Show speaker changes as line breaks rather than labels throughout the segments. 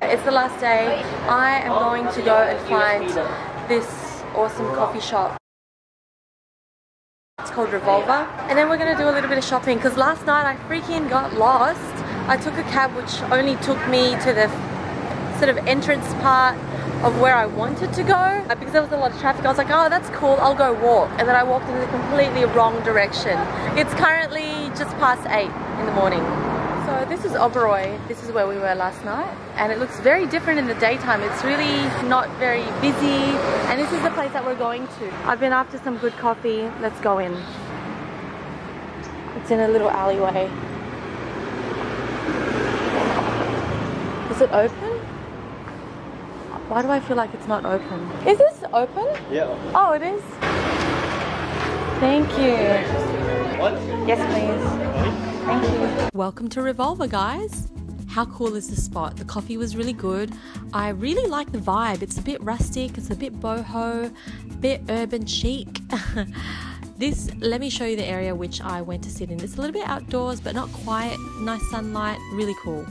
It's the last day. I am going to go and find this awesome coffee shop. It's called Revolver. And then we're going to do a little bit of shopping because last night I freaking got lost. I took a cab which only took me to the sort of entrance part of where I wanted to go. Because there was a lot of traffic, I was like, oh, that's cool, I'll go walk. And then I walked in the completely wrong direction. It's currently just past 8 in the morning. So this is Oberoi. This is where we were last night. And it looks very different in the daytime. It's really not very busy. And this is the place that we're going to. I've been after some good coffee. Let's go in. It's in a little alleyway. Is it open? Why do I feel like it's not open? Is this open?
Yeah.
Oh, it is? Thank you.
What?
Yes, please. Thank you.
Welcome to Revolver, guys. How cool is the spot? The coffee was really good. I really like the vibe. It's a bit rustic, it's a bit boho, a bit urban chic. Let me show you the area which I went to sit in. It's a little bit outdoors, but not quiet, nice sunlight, really cool.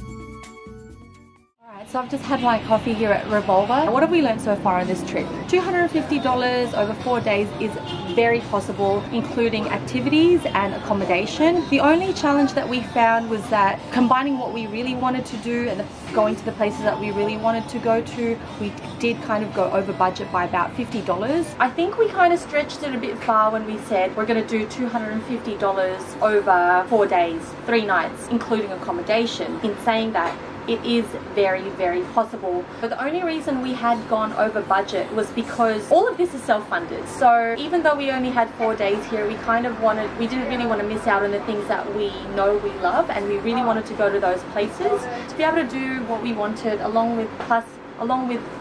So I've just had my coffee here at Revolver. What have we learned so far on this trip? $250 over 4 days is very possible, including activities and accommodation. The only challenge that we found was that combining what we really wanted to do and going to the places that we really wanted to go to, we did kind of go over budget by about $50. I think we kind of stretched it a bit far when we said we're going to do $250 over 4 days, 3 nights, including accommodation. In saying that, it is very, very possible. But the only reason we had gone over budget was because all of this is self-funded. So even though we only had 4 days here, we didn't really want to miss out on the things that we know we love, and we really wanted to go to those places to be able to do what we wanted along with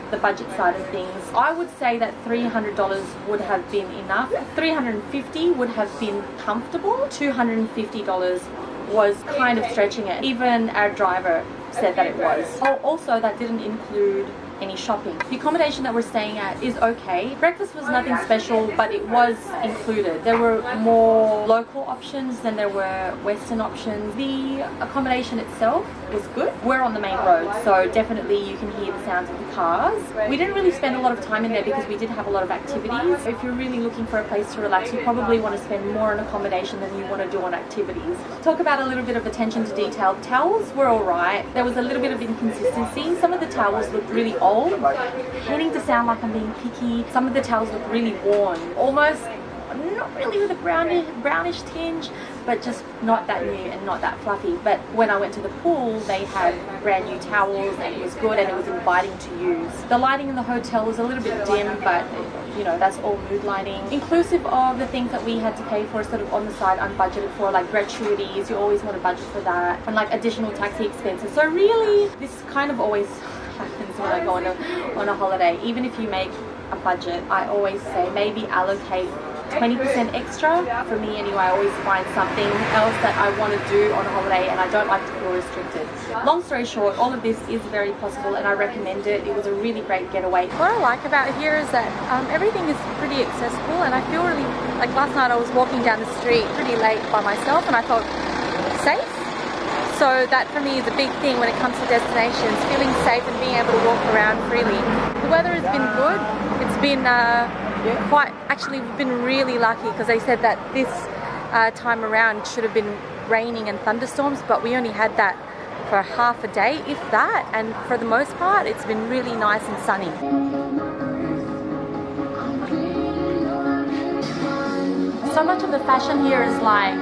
the budget side of things. I would say that $300 would have been enough. $350 would have been comfortable. $250 was kind of stretching it. Even our driver said that it was. Oh, also that didn't include any shopping. The accommodation that we're staying at is okay. Breakfast was nothing special, but it was included. There were more local options than there were Western options. The accommodation itself was good. We're on the main road, so definitely you can hear the sounds of the cars. We didn't really spend a lot of time in there because we did have a lot of activities. If you're really looking for a place to relax, you probably want to spend more on accommodation than you want to do on activities. Talk about a little bit of attention to detail. The towels were alright. There was a little bit of inconsistency. Some of the towels looked really old. Hating to sound like I'm being picky. Some of the towels look really worn. Almost, not really with a brownish tinge, but just not that new and not that fluffy. But when I went to the pool, they had brand new towels and it was good and it was inviting to use. The lighting in the hotel was a little bit dim, but you know, that's all mood lighting. Inclusive of the things that we had to pay for sort of on the side, unbudgeted for, like gratuities. You always want to budget for that, and like additional taxi expenses. So really, this kind of always happens when I go on a holiday. Even if you make a budget, I always say maybe allocate 20% extra. For me anyway, I always find something else that I want to do on a holiday and I don't like to feel restricted. Long story short, all of this is very possible and I recommend it. It was a really great getaway. What I like about here is that everything is pretty accessible, and I feel really, like last night I was walking down the street pretty late by myself and I felt safe. So that for me is a big thing when it comes to destinations, feeling safe and being able to walk around freely. The weather has been good. It's been actually we've been really lucky because they said that this time around should have been raining and thunderstorms, but we only had that for half a day, if that, and for the most part it's been really nice and sunny. So much of the fashion here is like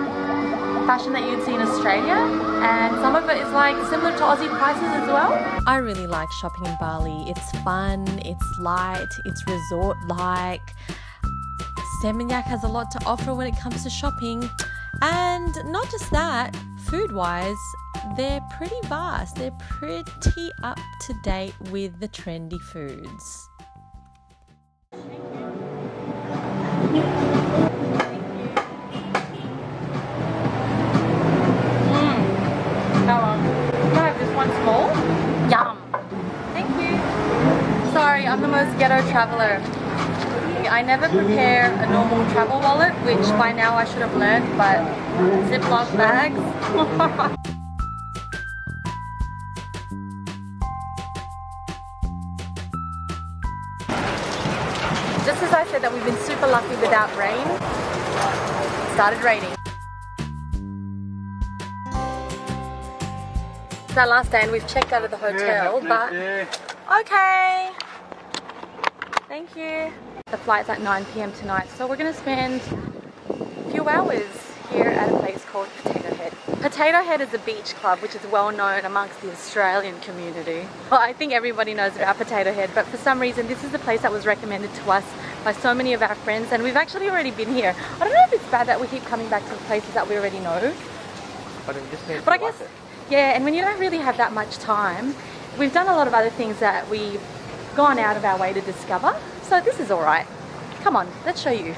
fashion that you'd see in Australia, and some of it is like similar to Aussie prices as well.
I really like shopping in Bali. It's fun, it's light, it's resort-like. Seminyak has a lot to offer when it comes to shopping, and not just that, food-wise, they're pretty vast. They're pretty up to date with the trendy foods.
Can I have this one small? Yum! Thank you. Sorry, I'm the most ghetto traveler. I never prepare a normal travel wallet, which by now I should have learned, but Ziploc bags. Just as I said that we've been super lucky without rain, it started raining. It's our last day and we've checked out of the hotel, but okay. Thank you. The flight's at 9 PM tonight, so we're gonna spend a few hours here at a place called Potato Head. Potato Head is a beach club which is well known amongst the Australian community. Well, I think everybody knows about Potato Head, but for some reason this is the place that was recommended to us by so many of our friends, and we've actually already been here. I don't know if it's bad that we keep coming back to the places that we already know.
But it just means
I guess, yeah, and when you don't really have that much time, we've done a lot of other things that we've gone out of our way to discover. So this is alright. Come on, let's show you.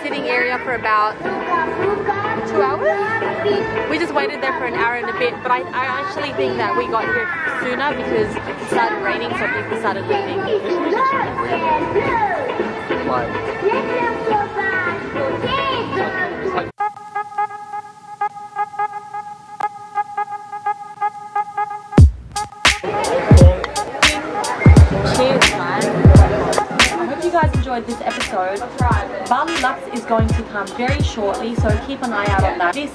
Sitting area for about 2 hours. We just waited there for an hour and a bit, but I actually think that we got here sooner because it started raining, so people started leaving. Cheers, man. I hope you guys enjoyed this episode. Bali Lux is going to come very shortly, so keep an eye out on that. This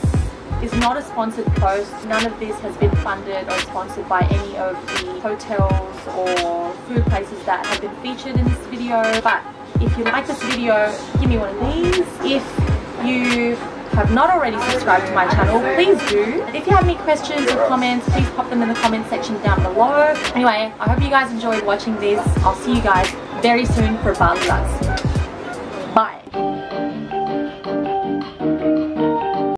is not a sponsored post. None of this has been funded or sponsored by any of the hotels or food places that have been featured in this video. But if you like this video, give me one of these. If you have not already subscribed to my channel, please do. And if you have any questions or comments, please pop them in the comment section down below. Anyway, I hope you guys enjoyed watching this. I'll see you guys very soon for Bali Lux.